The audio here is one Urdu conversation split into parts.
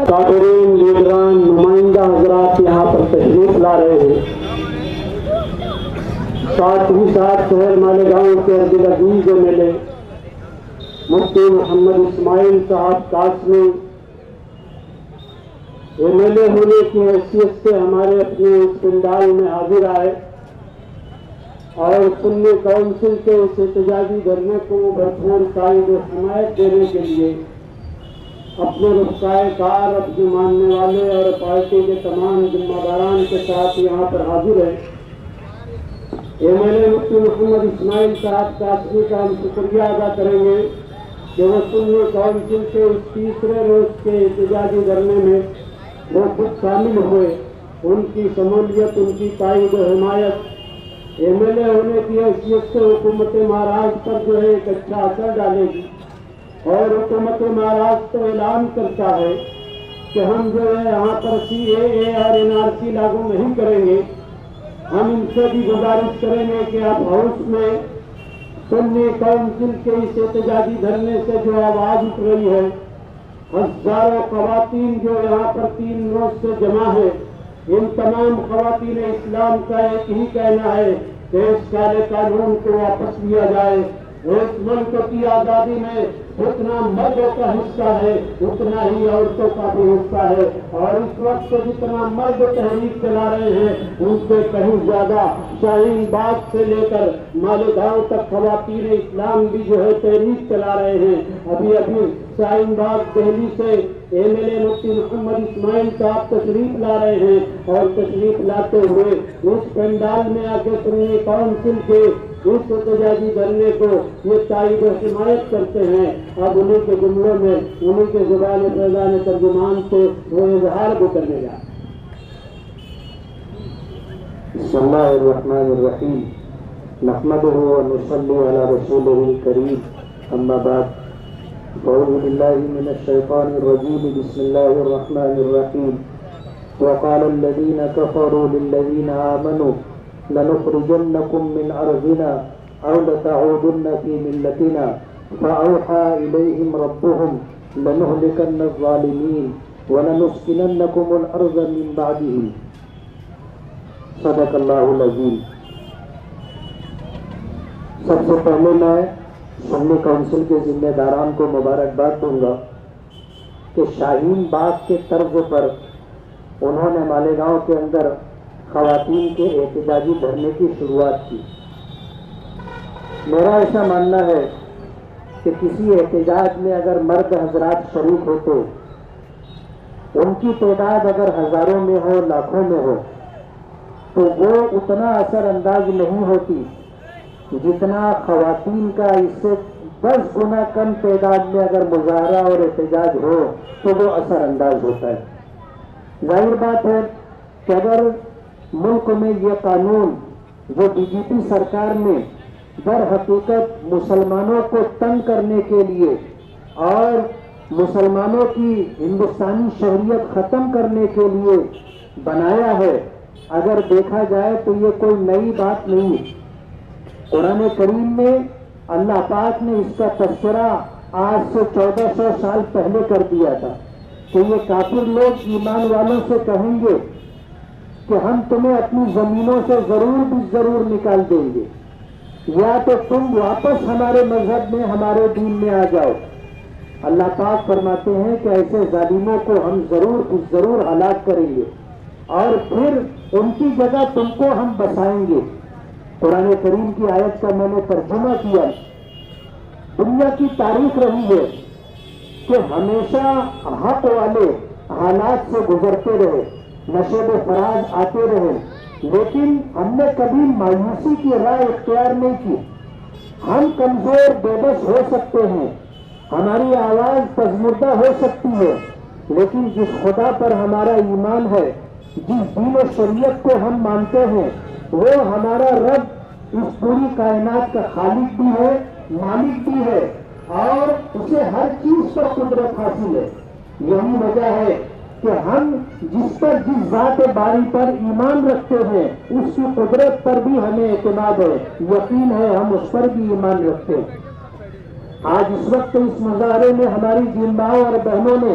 کافرین، لیڈران، نمائندہ حضرات یہاں پر تشریف لا رہے ہیں. ساتھ ہی ساتھ شہر مالیگاؤں کے دل عزیز ملے مفتی محمد اسماعیل صاحب قاسمی MLA ہونے کی حیثیت سے ہمارے اپنے اس پنڈال میں حاضر آئے اور سنی کونسل کے اس احتجاجی دھرنے کو بھرپور تائید و حمایت دینے کے لیے اپنے رفقائے کار، اپنے ماننے والے اور پارٹی کے تمام ذمہ داران کے ساتھ یہاں پر حاضر ہیں. MLA مفتی محمد اسماعیل صاحب قاسمی کا ہم شکریہ ادا کریں گے کہ وہ سنی کونسل کے اس تیسرے روز کے احتجاجی دھرنے میں وہ خود شامل ہوئے. ان کی شمولیت، ان کی تائید و حمایت MLA ہونے کی حیثیت سے حکومت مہاراشٹر پر جو ہے ایک اچھا اثر ڈالے گی. اور حکومت مہاراشٹر اعلان کرتا ہے کہ ہم جو ہے یہاں پر CAA اور NRC لاگو نہیں کریں گے. ہم ان سے بھی گزارش کریں گے کہ آپ ہاؤس میں سنی کونسل کے اس احتجاجی دھرنے سے جو آواز اٹھ رہی ہے، ہزاروں خواتین جو یہاں پر 3 روز سے جمع ہے، ان تمام خواتین اسلام کا ایک ہی کہنا ہے کہ اس کالے قانون کو واپس لیا جائے. اس ملک کی آزادی میں جتنا مردوں کا حصہ ہے اتنا ہی عورتوں کا بھی حصہ ہے. اور اس وقت جتنا مرد تحریک چلا رہے ہیں ان سے کہیں زیادہ شاہین باغ سے لے کر مالیگاؤں تک خواتین اسلام بھی جو ہے تحریک چلا رہے ہیں. ابھی شاہین باغ دہلی سے MLA مفتی محمد اسماعیل صاحب تشریف لا رہے ہیں اور تشریف لاتے ہوئے اس پنڈال میں آ کے سنی کونسل کے اس احتجاجی دھرنے کو یہ تائید و حمایت کرتے ہیں. اب انہیں کے جملوں میں انہیں کے زبان فیضان ترجمان سے وہ اظہار بھی کرنے گا. بسم اللہ الرحمن الرحیم. نحمده ونصلی علی رسوله الکریم. اما بعد، اعوذ باللہ من الشیطان الرجیم. بسم اللہ الرحمن الرحیم. وقال الذین کفروا للذین آمنوا لنخرجنکم من ارضنا او لتعودن فی ملتنا فأوحى إليهم ربهم لنهلكن الظالمين ولنسكننكم الأرض من بعدهم. صدق اللہ العظیم. سب سے پہلے میں سنی کونسل کے ذمہ داران کو مبارکباد دوں گا کہ شاہین باغ کے طرز پر انہوں نے مالیگاؤں کے اندر خواتین کے احتجاجی دھرنے کی شروعات کی. میرا ایسا ماننا ہے کہ کسی احتجاج میں اگر مرد حضرات شریک ہوتے، ان کی تعداد اگر ہزاروں میں ہو، لاکھوں میں ہو، تو وہ اتنا اثر انداز نہیں ہوتی جتنا خواتین کا اس سے 10 گنا کم تعداد میں اگر مظاہرہ اور احتجاج ہو تو وہ اثر انداز ہوتا ہے. ظاہر بات ہے کہ اگر ملک میں یہ قانون جو BJP سرکار نے در حقیقت مسلمانوں کو تنگ کرنے کے لیے اور مسلمانوں کی ہندوستانی شہریت ختم کرنے کے لیے بنایا ہے، اگر دیکھا جائے تو یہ کوئی نئی بات نہیں ہے. قرآن کریم میں اللہ پاک نے اس کا تذکرہ آج سے 1400 سال پہلے کر دیا تھا کہ یہ کافر لوگ ایمان والوں سے کہیں گے کہ ہم تمہیں اپنی زمینوں سے ضرور نکال دیں گے، یا تو تم واپس ہمارے مذہب میں، ہمارے دین میں آ جاؤ. اللہ پاک فرماتے ہیں کہ ایسے ظالموں کو ہم ضرور ہلاک کریں گے اور پھر ان کی جگہ تم کو ہم بسائیں گے. قرآن کریم کی آیت کا میں نے ترجمہ کیا. دنیا کی تاریخ رہی ہے کہ ہمیشہ حق والے حالات سے گزرتے رہے، نشیب فراز آتے رہے، لیکن ہم نے کبھی مایوسی کی راہ اختیار نہیں کی. ہم کمزور بے بس ہو سکتے ہیں، ہماری آواز پژمردہ ہو سکتی ہے، لیکن جس خدا پر ہمارا ایمان ہے، جس دین و شریعت کو ہم مانتے ہیں، وہ ہمارا رب اس پوری کائنات کا خالق بھی ہے، مالک بھی ہے، اور اسے ہر چیز پر قدرت حاصل ہے. یہی وجہ ہے کہ ہم جس ذات باری پر ایمان رکھتے ہیں اس کی قدرت پر بھی ہمیں اعتماد ہے، یقین ہے، ہم اس پر بھی ایمان رکھتے ہیں. آج اس وقت اس مظاہرے میں ہماری جن ماؤں اور بہنوں نے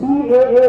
CAA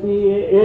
CAA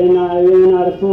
NRC